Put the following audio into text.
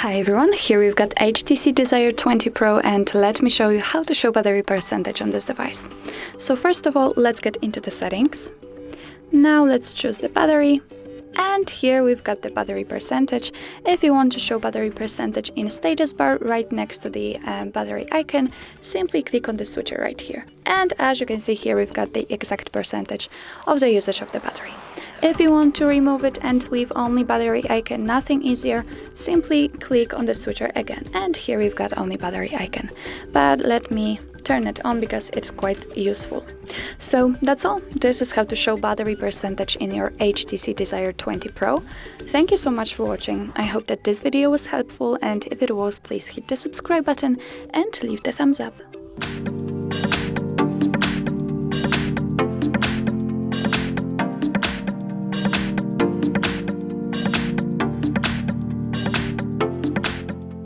Hi everyone, here we've got HTC Desire 20 Pro and let me show you how to show battery percentage on this device. So first of all, let's get into the settings. Now let's choose the battery. And here we've got the battery percentage. If you want to show battery percentage in status bar right next to the battery icon, simply click on the switcher right here. And as you can see here, we've got the exact percentage of the usage of the battery. If you want to remove it and leave only battery icon, nothing easier, simply click on the switcher again. And here we've got only battery icon. But let me turn it on because it's quite useful. So that's all. This is how to show battery percentage in your HTC Desire 20 Pro. Thank you so much for watching. I hope that this video was helpful, and if it was, please hit the subscribe button and leave the thumbs up.